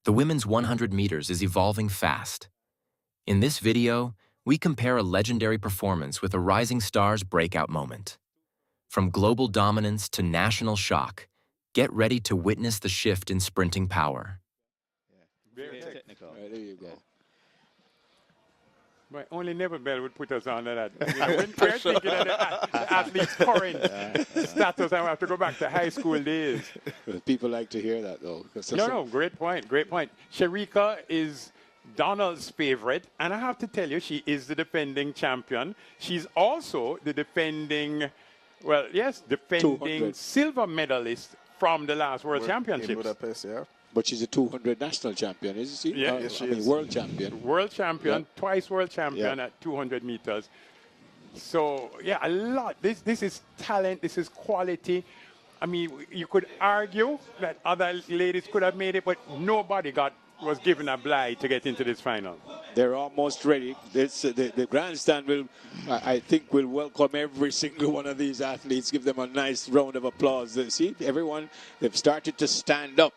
The women's 100 meters is evolving fast. In this video, we compare a legendary performance with a rising star's breakout moment. From global dominance to national shock, get ready to witness the shift in sprinting power. Very technical. Right, there you go. Right, only Neville Bell would put us on to that. You know, when we're thinking of the athlete's current status, I have to go back to high school days. People like to hear that, though. No, great point, great point. Shericka is Donald's favorite, and I have to tell you, she is the defending champion. She's also the defending, well, yes, defending 200. silver medalist from the last World Championships. In Budapest, yeah. But she's a 200 national champion, isn't she? Yeah. Yes, she I mean, is. world champion. World champion, Yeah. twice world champion Yeah. at 200 meters. So, yeah, a lot. This is talent. This is quality. I mean, you could argue that other ladies could have made it, but nobody was given a blight to get into this final. They're almost ready. The grandstand will, I think, will welcome every single one of these athletes, give them a nice round of applause. See, everyone, they've started to stand up.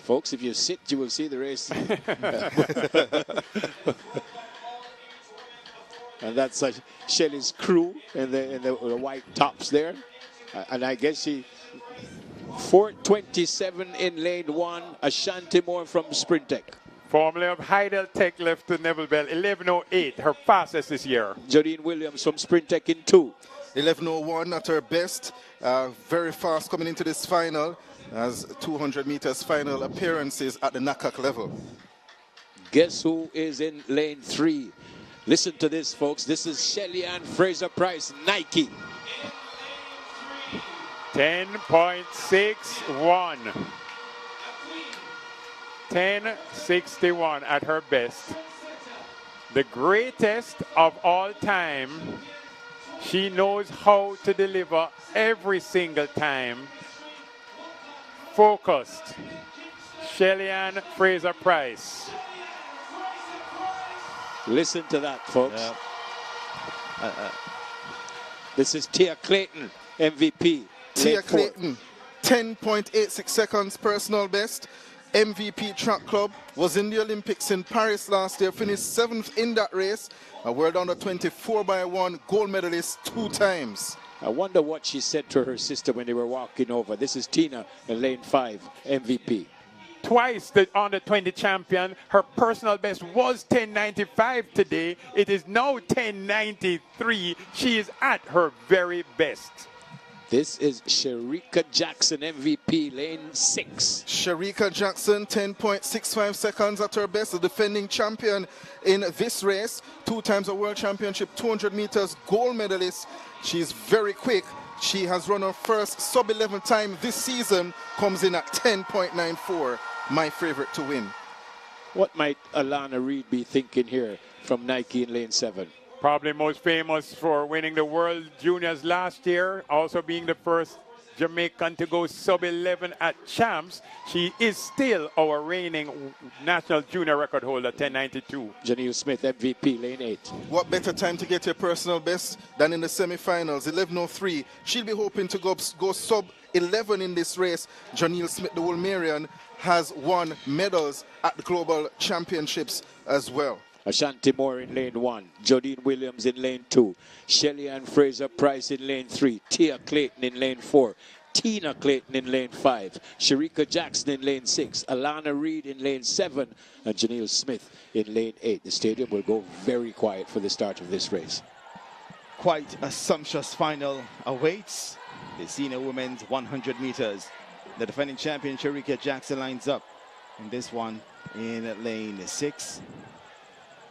Folks, if you sit, you will see the race. And that's Shelly's crew in the white tops there. And I guess she 4:27 in lane 1. Ashanti Moore from Sprintec. Formerly of Heidel Tech left to Neville Bell, 11:08, her fastest this year. Jodine Williams from Sprintec in 2. 11:01 at her best. Very fast coming into this final as 200 meters final appearances at the NACAC level. Guess who is in lane 3? Listen to this, folks. This is Shelly-Ann Fraser-Pryce, Nike. 10.61. 10.61 at her best. The greatest of all time. She knows how to deliver every single time. Focused. Shelly-Ann Fraser-Pryce. Listen to that, folks. This is Tina Clayton, MVP. Tia Clayton, 10.86 seconds personal best. MVP track club, was in the Olympics in Paris last year, finished 7th in that race. A world under 24x1 gold medalist 2 times. I wonder what she said to her sister when they were walking over. This is Tina in lane 5, MVP. Twice the under 20 champion. Her personal best was 10.95 today. It is now 10.93. She is at her very best. This is Shericka Jackson, MVP, lane 6. Shericka Jackson, 10.65 seconds at her best, the defending champion in this race. 2 times a world championship, 200 meters gold medalist. She's very quick. She has run her first sub-11 time this season, comes in at 10.94. My favorite to win. What might Alana Reid be thinking here from Nike in lane 7? Probably most famous for winning the World Juniors last year, also being the first Jamaican to go sub-11 at Champs. She is still our reigning national junior record holder, 10.92. Janelle Smith, MVP, lane 8. What better time to get your personal best than in the semi-finals, 11:03. She'll be hoping to go sub-11 in this race. Janelle Smith, the Wolmerian, has won medals at the Global Championships as well. Ashanti Moore in lane 1. Jodine Williams in lane 2. Shelly-Ann Fraser-Pryce in lane 3. Tia Clayton in lane 4. Tina Clayton in lane 5. Shericka Jackson in lane 6. Alana Reid in lane 7. And Janelle Smith in lane 8. The stadium will go very quiet for the start of this race. Quite a sumptuous final awaits the senior women's 100 meters. The defending champion Shericka Jackson lines up in this one in lane 6.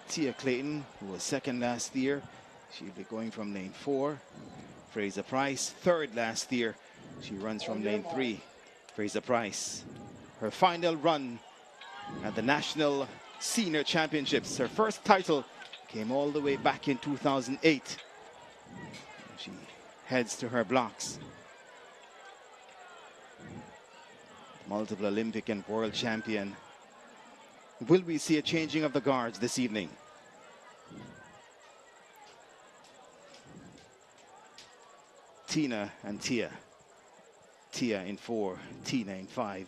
Tia Clayton, who was 2nd last year, she'll be going from lane 4. Fraser-Pryce, 3rd last year. She runs from lane 3. Fraser-Pryce, her final run at the National Senior Championships. Her first title came all the way back in 2008. She heads to her blocks. Multiple Olympic and world champion. Will we see a changing of the guards this evening? Tina and Tia. Tia in 4, Tina in 5.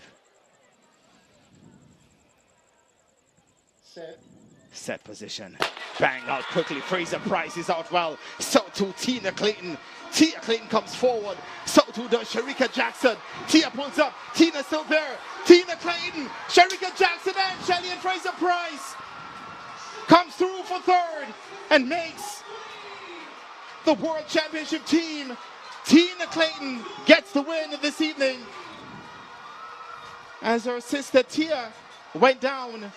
Set position. Bang out quickly. Fraser-Pryce is out well. So too Tina Clayton. Tia Clayton comes forward. So too does Shericka Jackson. Tia pulls up. Tina still there. Tina Clayton. Shericka Jackson and Shelly-Ann Fraser-Pryce comes through for third and makes the World Championship team. Tina Clayton gets the win this evening as her sister Tia went down.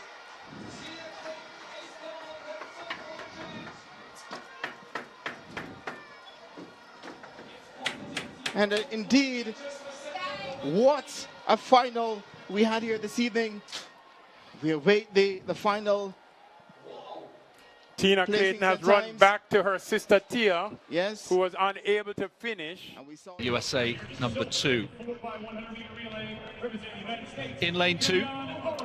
And indeed, what a final we had here this evening. We await the final. Tina Clayton has run back to her sister Tia, yes, who was unable to finish. And we saw USA number 2. In lane 2,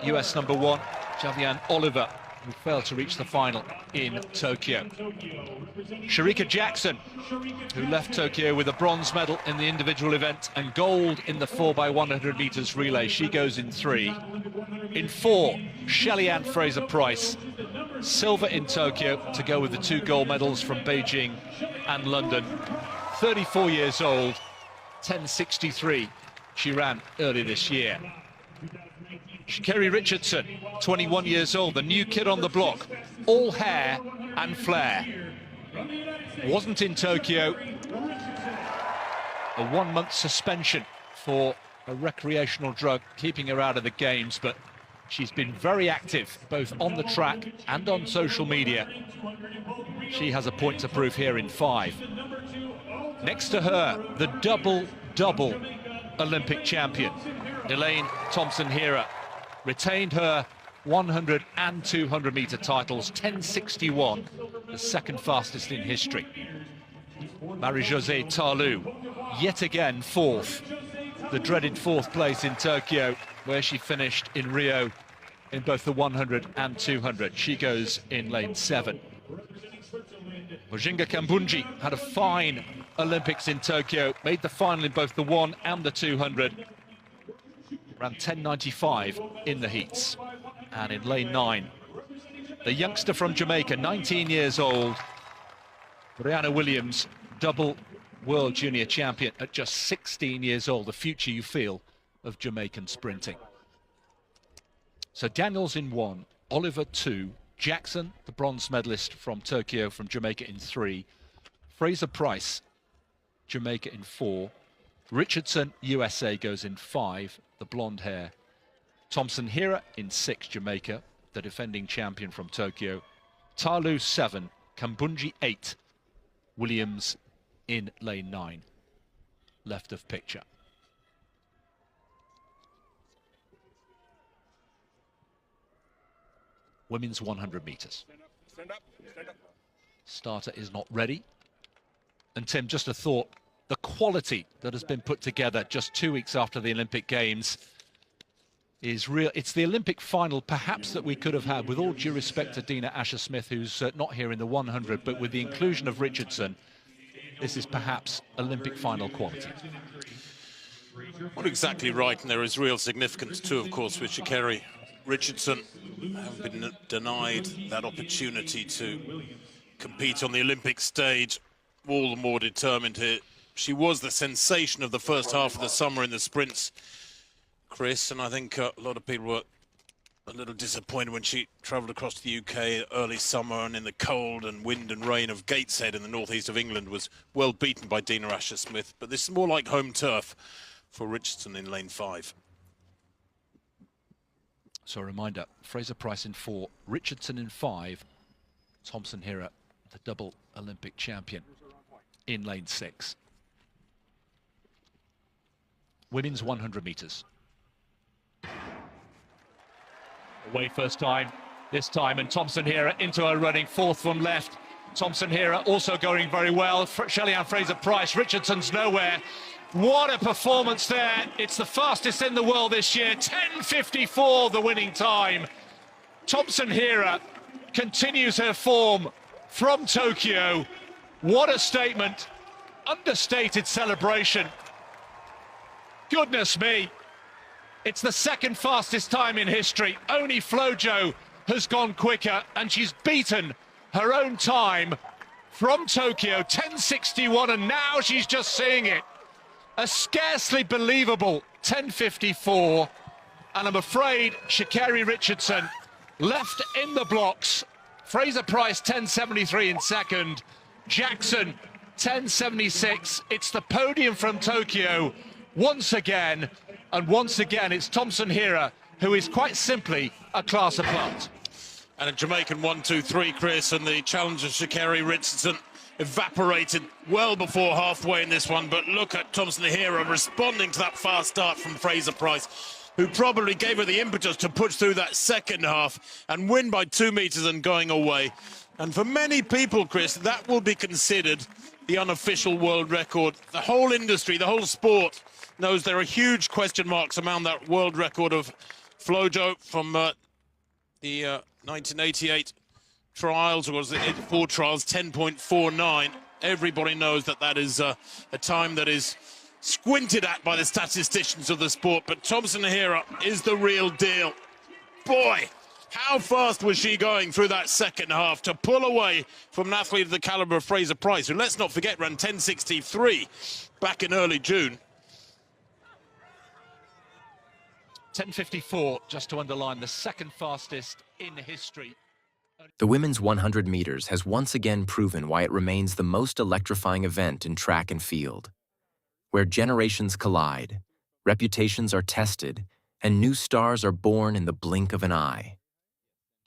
US number 1, Javianne Oliver, who failed to reach the final in Tokyo. Shericka Jackson, who left Tokyo with a bronze medal in the individual event and gold in the 4x100 meters relay. She goes in 3. In 4, Shelly-Ann Fraser-Pryce, silver in Tokyo to go with the 2 gold medals from Beijing and London. 34 years old, 10:63 she ran earlier this year. Sha'Carri Richardson, 21 years old, the new kid on the block, all hair and flair. Wasn't in Tokyo. A 1-month suspension for a recreational drug, keeping her out of the games, but she's been very active, both on the track and on social media. She has a point to prove here in 5. Next to her, the double Olympic champion, Elaine Thompson-Herah, retained her 100 and 200 meter titles, 10:61, the second fastest in history. Marie-Josée Tarlou, yet again 4th, the dreaded 4th place in Tokyo, where she finished in Rio in both the 100 and 200. She goes in lane 7. Mujinga Kambunji had a fine Olympics in Tokyo, made the final in both the 1 and the 200. Ran 10:95 in the heats. And in lane 9, the youngster from Jamaica, 19 years old, Brianna Williams, double world junior champion at just 16 years old, the future, you feel, of Jamaican sprinting. So Daniels in 1, Oliver 2, Jackson, the bronze medalist from Tokyo, from Jamaica, in 3, Fraser-Pryce, Jamaica, in 4, Richardson, USA, goes in 5, the blonde hair, Thompson-Herah in 6, Jamaica, the defending champion from Tokyo, Tarlou 7, Kambunji 8, Williams in lane 9, left of picture. Women's 100 meters. Starter is not ready. And Tim, just a thought, the quality that has been put together just 2 weeks after the Olympic Games is real. It's the Olympic final perhaps that we could have had, with all due respect to Dina Asher-Smith, who's not here in the 100, but with the inclusion of Richardson, this is perhaps Olympic final quality. Not exactly right, and there is real significance too, of course, with Sha'Carri Richardson having been denied that opportunity to compete on the Olympic stage. All the more determined here. She was the sensation of the first half of the summer in the sprints, Chris, and I think a lot of people were a little disappointed when she travelled across the UK early summer and in the cold and wind and rain of Gateshead in the northeast of England was well beaten by Dina Asher-Smith. But this is more like home turf for Richardson in lane 5. So a reminder, Fraser-Pryce in 4, Richardson in 5, Thompson-Herah, the double Olympic champion, in lane 6. Women's 100 meters. Away first time, this time, and Thompson-Herah into her running, 4th from left. Thompson-Herah also going very well. Shelly-Ann Fraser-Pryce, Richardson's nowhere. What a performance there. It's the fastest in the world this year. 10:54 the winning time. Thompson-Herah continues her form from Tokyo. What a statement. Understated celebration. Goodness me. It's the second fastest time in history. Only Flojo has gone quicker, and she's beaten her own time from Tokyo, 10:61, and now she's just seeing it. A scarcely believable 10:54, and I'm afraid Sha'Carri Richardson left in the blocks. Fraser-Pryce 10:73 in second, Jackson 10:76. It's the podium from Tokyo once again, and once again it's Thompson-Herah who is quite simply a class apart. And a Jamaican 1-2-3, Chris, and the challenger Sha'Carri Richardson evaporated well before halfway in this one. But look at Thompson-Herah responding to that fast start from Fraser-Pryce, who probably gave her the impetus to push through that second half and win by 2 meters and going away. And for many people, Chris, that will be considered the unofficial world record. The whole industry, the whole sport knows there are huge question marks around that world record of Flojo from the 1988 trials, or was it 4 trials, 10.49. Everybody knows that that is a time that is squinted at by the statisticians of the sport, but Thompson-Herah is the real deal. Boy, how fast was she going through that second half to pull away from an athlete of the caliber of Fraser-Pryce, who, let's not forget, ran 10:63 back in early June. 10:54, just to underline, the second fastest in history. The women's 100 meters has once again proven why it remains the most electrifying event in track and field. Where generations collide, reputations are tested, and new stars are born in the blink of an eye.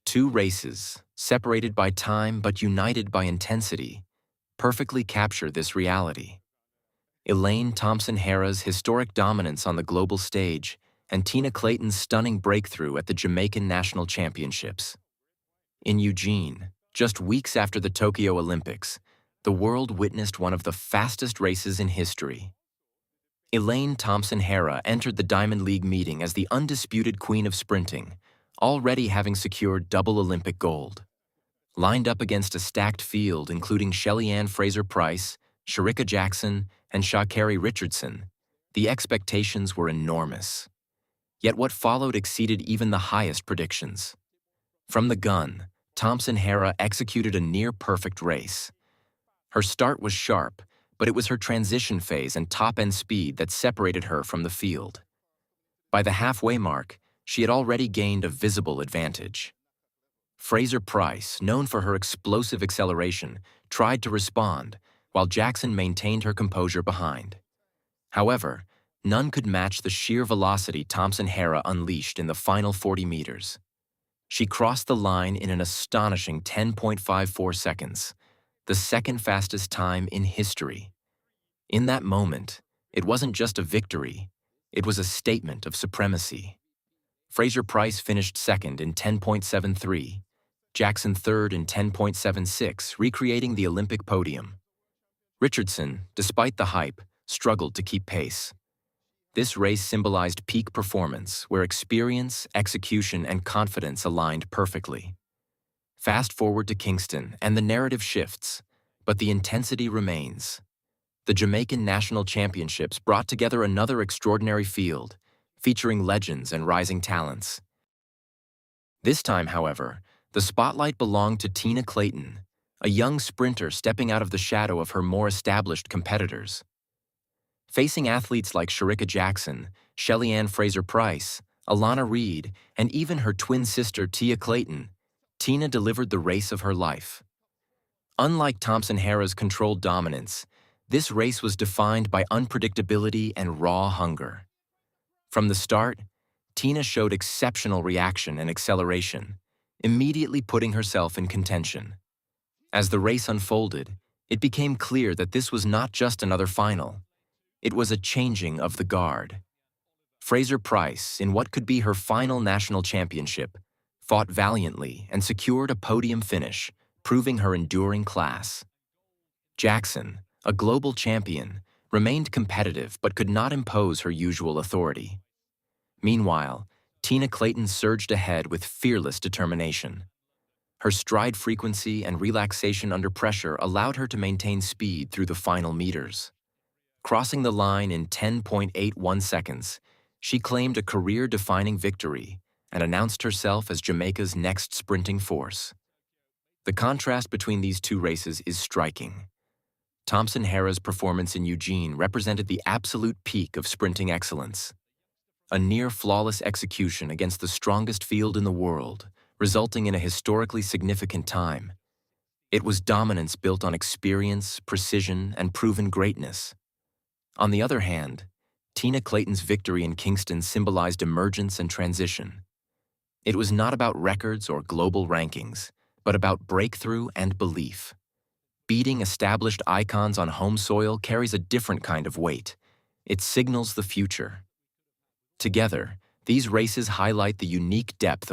2 races, separated by time but united by intensity, perfectly capture this reality. Elaine Thompson-Herah's historic dominance on the global stage and Tina Clayton's stunning breakthrough at the Jamaican National Championships. In Eugene, just weeks after the Tokyo Olympics, the world witnessed one of the fastest races in history. Elaine Thompson-Herah entered the Diamond League meeting as the undisputed queen of sprinting, already having secured double Olympic gold. Lined up against a stacked field including Shelly-Ann Fraser-Pryce, Shericka Jackson, and Sha'Carri Richardson, the expectations were enormous. Yet what followed exceeded even the highest predictions. From the gun, Thompson-Herah executed a near-perfect race. Her start was sharp, but it was her transition phase and top-end speed that separated her from the field. By the halfway mark, she had already gained a visible advantage. Fraser-Pryce, known for her explosive acceleration, tried to respond, while Jackson maintained her composure behind. However, none could match the sheer velocity Thompson-Herah unleashed in the final 40 meters. She crossed the line in an astonishing 10.54 seconds, the second fastest time in history. In that moment, it wasn't just a victory, it was a statement of supremacy. Fraser-Pryce finished second in 10.73, Jackson third in 10.76, recreating the Olympic podium. Richardson, despite the hype, struggled to keep pace. This race symbolized peak performance, where experience, execution, and confidence aligned perfectly. Fast forward to Kingston, and the narrative shifts, but the intensity remains. The Jamaican National Championships brought together another extraordinary field, featuring legends and rising talents. This time, however, the spotlight belonged to Tina Clayton, a young sprinter stepping out of the shadow of her more established competitors. Facing athletes like Shericka Jackson, Shelly-Ann Fraser-Pryce, Alana Reid, and even her twin sister Tina Clayton, Tina delivered the race of her life. Unlike Thompson-Herah's controlled dominance, this race was defined by unpredictability and raw hunger. From the start, Tina showed exceptional reaction and acceleration, immediately putting herself in contention. As the race unfolded, it became clear that this was not just another final. It was a changing of the guard. Fraser-Pryce, in what could be her final national championship, fought valiantly and secured a podium finish, proving her enduring class. Jackson, a global champion, remained competitive but could not impose her usual authority. Meanwhile, Tina Clayton surged ahead with fearless determination. Her stride frequency and relaxation under pressure allowed her to maintain speed through the final meters. Crossing the line in 10.81 seconds, she claimed a career-defining victory and announced herself as Jamaica's next sprinting force. The contrast between these two races is striking. Thompson-Herah's performance in Eugene represented the absolute peak of sprinting excellence. A near-flawless execution against the strongest field in the world, resulting in a historically significant time. It was dominance built on experience, precision, and proven greatness. On the other hand, Tina Clayton's victory in Kingston symbolized emergence and transition. It was not about records or global rankings, but about breakthrough and belief. Beating established icons on home soil carries a different kind of weight. It signals the future. Together, these races highlight the unique depth